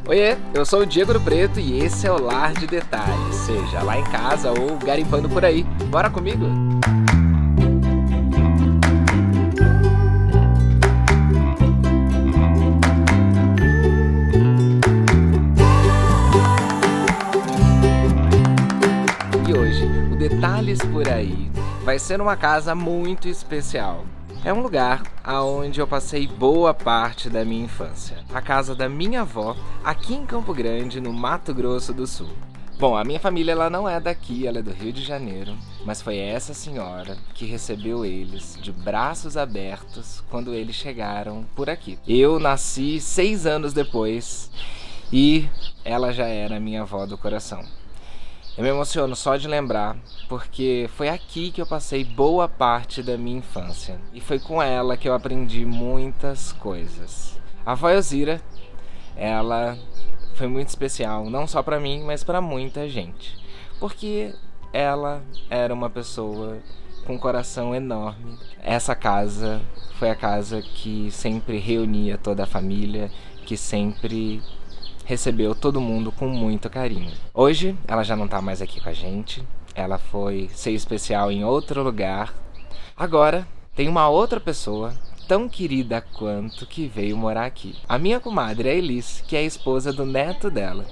Oiê, eu sou o Diego do Preto e esse é o Lar de Detalhes, seja lá em casa ou garimpando por aí. Bora comigo? E hoje, o Detalhes por aí vai ser uma casa muito especial. É um lugar aonde eu passei boa parte da minha infância. A casa da minha avó, aqui em Campo Grande, no Mato Grosso do Sul. Bom, a minha família ela não é daqui, ela é do Rio de Janeiro, mas foi essa senhora que recebeu eles de braços abertos quando eles chegaram por aqui. Eu nasci 6 anos depois e ela já era minha avó do coração. Eu me emociono só de lembrar, porque foi aqui que eu passei boa parte da minha infância. E foi com ela que eu aprendi muitas coisas. A avó Elzira, ela foi muito especial, não só pra mim, mas pra muita gente. Porque ela era uma pessoa com um coração enorme. Essa casa foi a casa que sempre reunia toda a família, que sempre recebeu todo mundo com muito carinho. Hoje, ela já não tá mais aqui com a gente. Ela foi ser especial em outro lugar. Agora, tem uma outra pessoa, tão querida quanto, que veio morar aqui. A minha comadre, a Elis, que é a esposa do neto dela.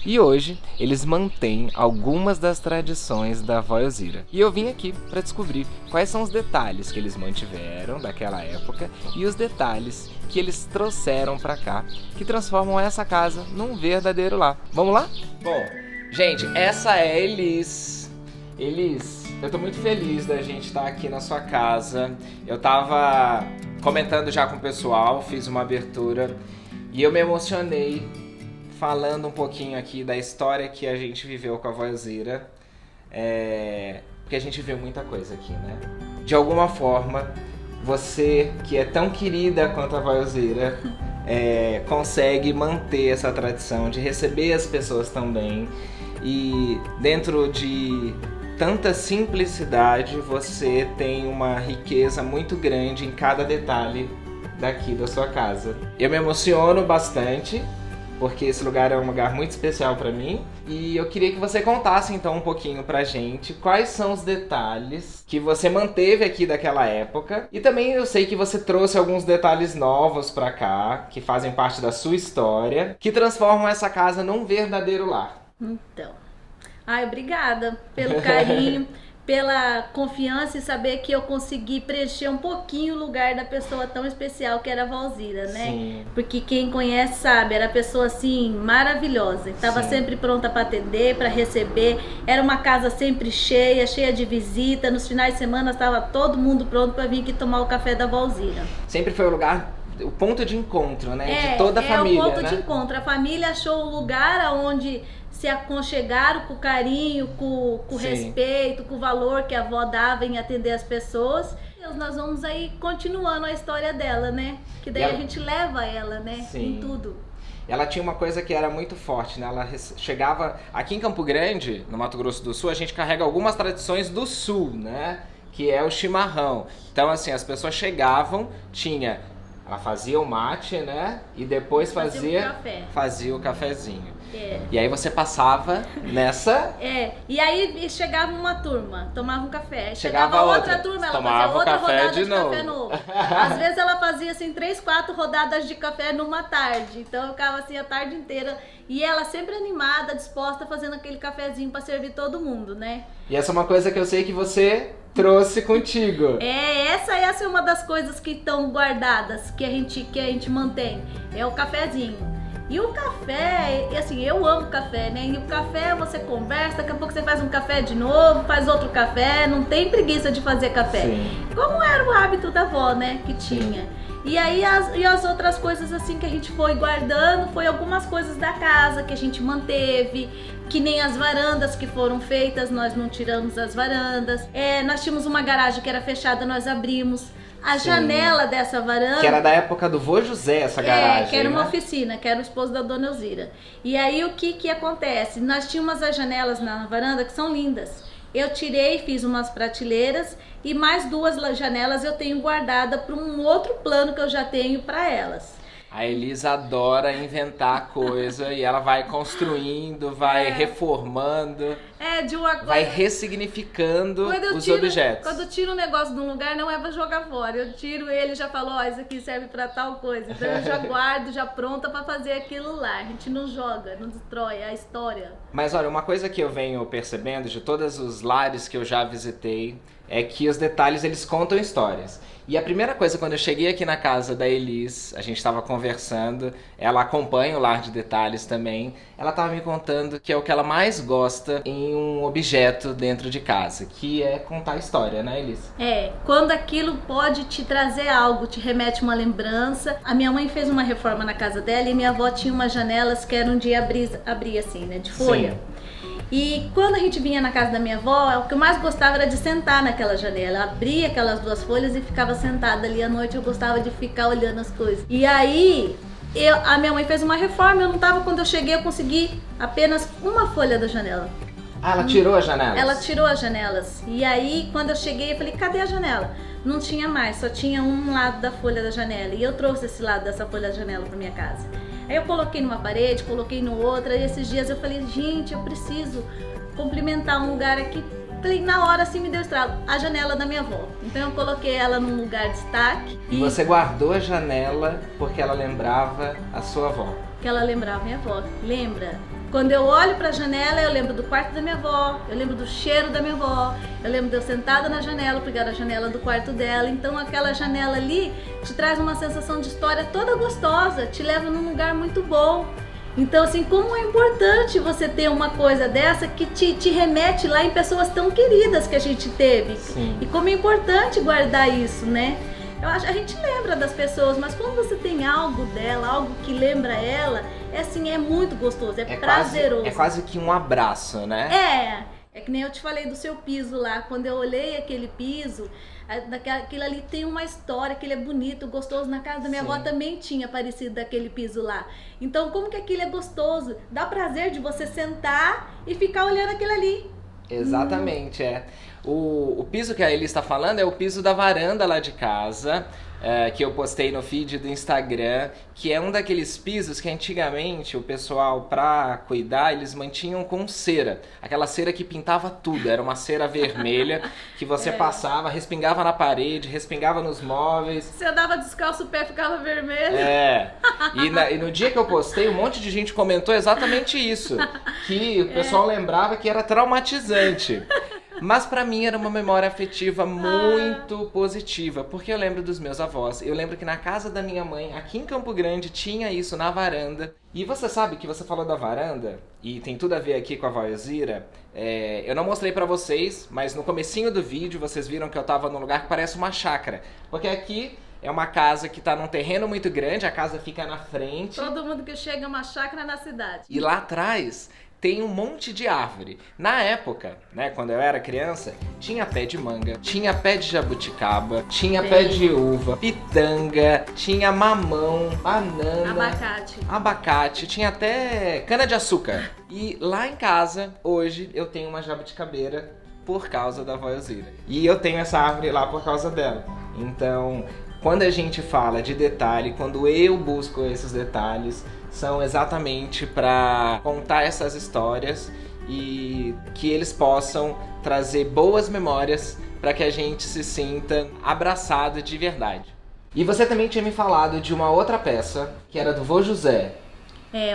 E hoje, eles mantêm algumas das tradições da avó Elzira. E eu vim aqui para descobrir quais são os detalhes que eles mantiveram daquela época e os detalhes que eles trouxeram para cá, que transformam essa casa num verdadeiro lar. Vamos lá? Bom, gente, essa é a Elis. Elis, eu tô muito feliz da gente estar aqui na sua casa. Eu tava comentando já com o pessoal, fiz uma abertura e eu me emocionei falando um pouquinho aqui da história que a gente viveu com a avó Elzira, porque a gente viu muita coisa aqui, né? De alguma forma, você que é tão querida quanto a avó Elzira, consegue manter essa tradição de receber as pessoas também, e dentro de tanta simplicidade, você tem uma riqueza muito grande em cada detalhe daqui da sua casa. Eu me emociono bastante, porque esse lugar é um lugar muito especial pra mim. E eu queria que você contasse então um pouquinho pra gente quais são os detalhes que você manteve aqui daquela época. E também eu sei que você trouxe alguns detalhes novos pra cá, que fazem parte da sua história, que transformam essa casa num verdadeiro lar. Então, obrigada pelo carinho, pela confiança e saber que eu consegui preencher um pouquinho o lugar da pessoa tão especial que era a avó Elzira, né? Sim. Porque quem conhece sabe, era pessoa assim maravilhosa, estava sempre pronta para atender, para receber. Era uma casa sempre cheia, cheia de visita. Nos finais de semana estava todo mundo pronto para vir aqui tomar o café da avó Elzira. Sempre foi o lugar, o ponto de encontro, né? De toda a família, o ponto né? de encontro. A família achou um lugar onde se aconchegaram com carinho, com respeito, com o valor que a avó dava em atender as pessoas. Nós vamos aí continuando a história dela, né? Que daí a gente leva ela, né? Em tudo. Ela tinha uma coisa que era muito forte, né? Ela chegava... Aqui em Campo Grande, no Mato Grosso do Sul, a gente carrega algumas tradições do Sul, né? Que é o chimarrão. Então, assim, as pessoas chegavam, ela fazia o mate, né? E depois fazia o cafezinho. E aí você passava nessa... E aí chegava uma turma, tomava um café. Chegava outra turma, ela tomava fazia outra café rodada de café novo. Às vezes ela fazia assim 3, 4 rodadas de café numa tarde. Então eu ficava assim a tarde inteira. E ela sempre animada, disposta, fazendo aquele cafezinho para servir todo mundo, né? E essa é uma coisa que eu sei que você trouxe contigo. Essa é uma das coisas que estão guardadas, que a gente mantém. É o cafezinho. E o café, assim, eu amo café, né? E o café você conversa, daqui a pouco você faz um café de novo, faz outro café, não tem preguiça de fazer café. Sim. Como era o hábito da avó, né? Que tinha. E aí as outras coisas assim que a gente foi guardando, foi algumas coisas da casa que a gente manteve, que nem as varandas que foram feitas, nós não tiramos as varandas. Nós tínhamos uma garagem que era fechada, nós abrimos. A janela dessa varanda... Que era da época do vô José, essa garagem, que era uma né? oficina, que era o esposo da dona Elzira. E aí o que acontece? Nós tínhamos as janelas na varanda que são lindas. Eu tirei, fiz umas prateleiras e mais 2 janelas eu tenho guardada para um outro plano que eu já tenho para elas. A Elis adora inventar coisa e ela vai construindo, vai reformando, De uma coisa... vai ressignificando os objetos. Quando eu tiro um negócio de um lugar, não é pra jogar fora. Eu tiro ele e já falo, isso aqui serve pra tal coisa. Então eu já guardo, já pronta pra fazer aquilo lá. A gente não joga, não destrói, é a história. Mas olha, uma coisa que eu venho percebendo de todos os lares que eu já visitei é que os detalhes, eles contam histórias. E a primeira coisa, quando eu cheguei aqui na casa da Elis, a gente estava conversando, ela acompanha o Lar de Detalhes também, ela estava me contando que é o que ela mais gosta em um objeto dentro de casa, que é contar história, né, Elis? Quando aquilo pode te trazer algo, te remete uma lembrança. A minha mãe fez uma reforma na casa dela e minha avó tinha umas janelas que eram de abrir assim, né, de folha. Sim. E quando a gente vinha na casa da minha avó, o que eu mais gostava era de sentar naquela janela. Abria aquelas duas folhas e ficava sentada ali à noite. Eu gostava de ficar olhando as coisas. E aí, a minha mãe fez uma reforma. Eu não tava, quando eu cheguei, eu consegui apenas uma folha da janela. Ah, ela tirou as janelas? Ela tirou as janelas. E aí, quando eu cheguei, eu falei, cadê a janela? Não tinha mais, só tinha um lado da folha da janela. E eu trouxe esse lado dessa folha da janela pra minha casa. Aí eu coloquei numa parede, coloquei no outra, e esses dias eu falei, gente, eu preciso complementar um lugar aqui. Falei, na hora assim me deu estralo, a janela da minha avó. Então eu coloquei ela num lugar de destaque. E você guardou a janela porque ela lembrava a sua avó? Que ela lembrava minha avó, lembra? Quando eu olho pra janela, eu lembro do quarto da minha avó, eu lembro do cheiro da minha avó, eu lembro de eu sentada na janela, porque era a janela do quarto dela. Então aquela janela ali te traz uma sensação de história toda gostosa, te leva num lugar muito bom. Então assim, como é importante você ter uma coisa dessa que te remete lá em pessoas tão queridas que a gente teve. Sim. E como é importante guardar isso, né? A gente lembra das pessoas, mas quando você tem algo dela, algo que lembra ela, é muito gostoso, é prazeroso. É quase que um abraço, né? É que nem eu te falei do seu piso lá. Quando eu olhei aquele piso, aquilo ali tem uma história, aquele é bonito, gostoso. Na casa da minha avó também tinha parecido daquele piso lá. Então como que aquilo é gostoso? Dá prazer de você sentar e ficar olhando aquilo ali. Exatamente, O piso que a Elis está falando é o piso da varanda lá de casa, que eu postei no feed do Instagram, que é um daqueles pisos que antigamente o pessoal, pra cuidar, eles mantinham com cera. Aquela cera que pintava tudo, era uma cera vermelha que você passava, respingava na parede, respingava nos móveis. Você andava descalço, o pé ficava vermelho. E no dia que eu postei, um monte de gente comentou exatamente isso, que o pessoal lembrava que era traumatizante. Mas pra mim era uma memória afetiva muito positiva, porque eu lembro dos meus avós, eu lembro que na casa da minha mãe, aqui em Campo Grande, tinha isso na varanda. E você sabe que você falou da varanda, e tem tudo a ver aqui com a avó Elzira, eu não mostrei pra vocês, mas no comecinho do vídeo vocês viram que eu tava num lugar que parece uma chácara, porque aqui é uma casa que tá num terreno muito grande, a casa fica na frente. Todo mundo que chega é uma chácara na cidade. E lá atrás tem um monte de árvore. Na época, né, quando eu era criança, tinha pé de manga, tinha pé de jabuticaba, tinha pé de uva, pitanga, tinha mamão, banana, abacate, tinha até cana-de-açúcar. E lá em casa, hoje, eu tenho uma jabuticabeira por causa da avó Elzira. E eu tenho essa árvore lá por causa dela. Então, quando a gente fala de detalhe, quando eu busco esses detalhes, são exatamente para contar essas histórias e que eles possam trazer boas memórias para que a gente se sinta abraçado de verdade. E você também tinha me falado de uma outra peça, que era do vô José.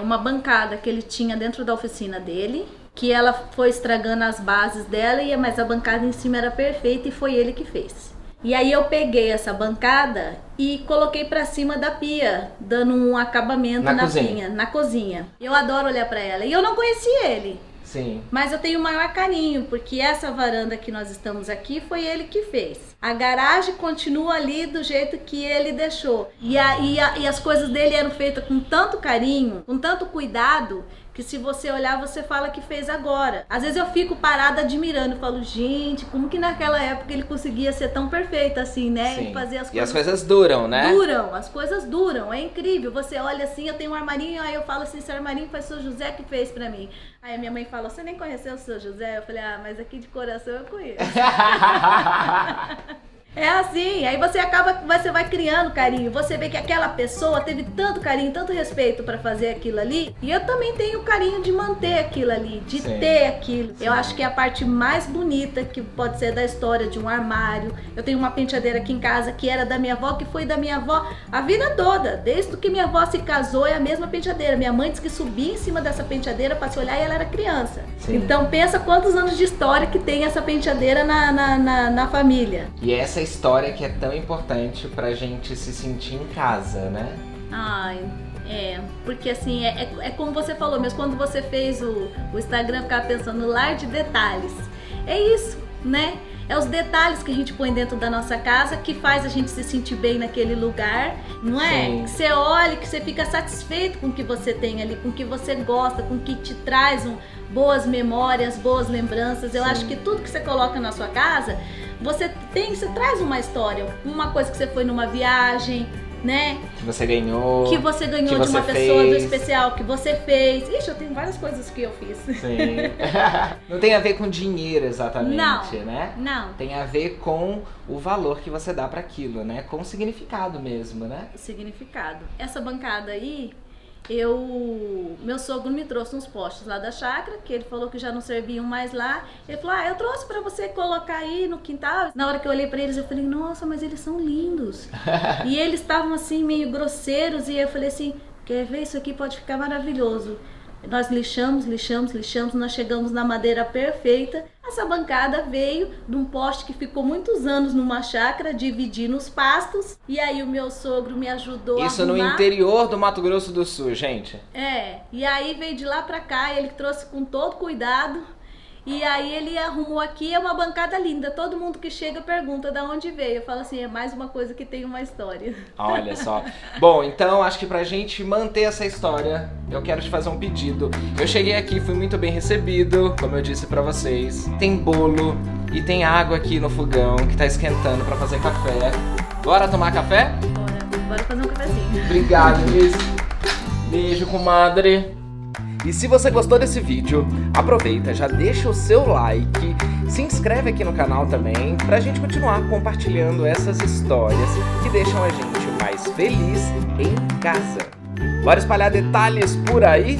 Uma bancada que ele tinha dentro da oficina dele, que ela foi estragando as bases dela, mas a bancada em cima era perfeita e foi ele que fez. E aí eu peguei essa bancada e coloquei pra cima da pia, dando um acabamento na cozinha. Eu adoro olhar pra ela. E eu não conhecia ele. Sim. Mas eu tenho o maior carinho, porque essa varanda que nós estamos aqui foi ele que fez. A garagem continua ali do jeito que ele deixou. E as coisas dele eram feitas com tanto carinho, com tanto cuidado, que se você olhar, você fala que fez agora. Às vezes eu fico parada admirando, falo, gente, como que naquela época ele conseguia ser tão perfeito assim, né? Sim. E fazer as coisas... E as coisas duram, né? As coisas duram, é incrível. Você olha assim, eu tenho um armarinho, aí eu falo assim, esse armarinho foi o seu José que fez pra mim. Aí a minha mãe fala, você nem conheceu o seu José? Eu falei, mas aqui de coração eu conheço. É assim, aí você vai criando carinho, você vê que aquela pessoa teve tanto carinho, tanto respeito pra fazer aquilo ali, e eu também tenho carinho de manter aquilo ali, de Sim. ter aquilo. Sim. Eu acho que é a parte mais bonita que pode ser da história de um armário. Eu tenho uma penteadeira aqui em casa que era da minha avó, que foi da minha avó a vida toda, desde que minha avó se casou é a mesma penteadeira. Minha mãe disse que subia em cima dessa penteadeira pra se olhar e ela era criança. Sim. Então pensa quantos anos de história que tem essa penteadeira na família. E essa história que é tão importante pra gente se sentir em casa, né? Ai, porque assim, é como você falou, mas quando você fez o Instagram, eu ficava pensando no lar de detalhes. É isso, né? É os detalhes que a gente põe dentro da nossa casa que faz a gente se sentir bem naquele lugar, não é? Sim. Que você olha, que você fica satisfeito com o que você tem ali, com o que você gosta, com o que te traz boas memórias, boas lembranças. Eu Sim. acho que tudo que você coloca na sua casa, você traz uma história, uma coisa que você foi numa viagem, né? Que você ganhou. Que você ganhou que de você uma pessoa do fez. especial, que você fez. Ixi, eu tenho várias coisas que eu fiz. Sim. Não tem a ver com dinheiro exatamente, né? Não. Tem a ver com o valor que você dá pra aquilo, né? Com o significado mesmo, né? Significado. Essa bancada aí, meu sogro me trouxe uns postes lá da chácara, que ele falou que já não serviam mais lá. Ele falou, eu trouxe pra você colocar aí no quintal. Na hora que eu olhei pra eles, eu falei, nossa, mas eles são lindos. E eles estavam assim, meio grosseiros, e eu falei assim, quer ver, isso aqui pode ficar maravilhoso. Nós lixamos, nós chegamos na madeira perfeita. Essa bancada veio de um poste que ficou muitos anos numa chácara, dividindo os pastos. E aí o meu sogro me ajudou a Isso arrumar. no interior do Mato Grosso do Sul, gente. E aí veio de lá pra cá, ele trouxe com todo cuidado. E aí ele arrumou aqui, é uma bancada linda. Todo mundo que chega pergunta de onde veio. Eu falo assim, é mais uma coisa que tem uma história. Olha só. Bom, então acho que pra gente manter essa história, eu quero te fazer um pedido. Eu cheguei aqui, fui muito bem recebido, como eu disse pra vocês. Tem bolo e tem água aqui no fogão que tá esquentando pra fazer café. Bora tomar café? Bora fazer um cafezinho. Obrigado, Miss. Beijo, comadre. E se você gostou desse vídeo, aproveita, já deixa o seu like, se inscreve aqui no canal também, pra gente continuar compartilhando essas histórias que deixam a gente mais feliz em casa. Bora espalhar detalhes por aí?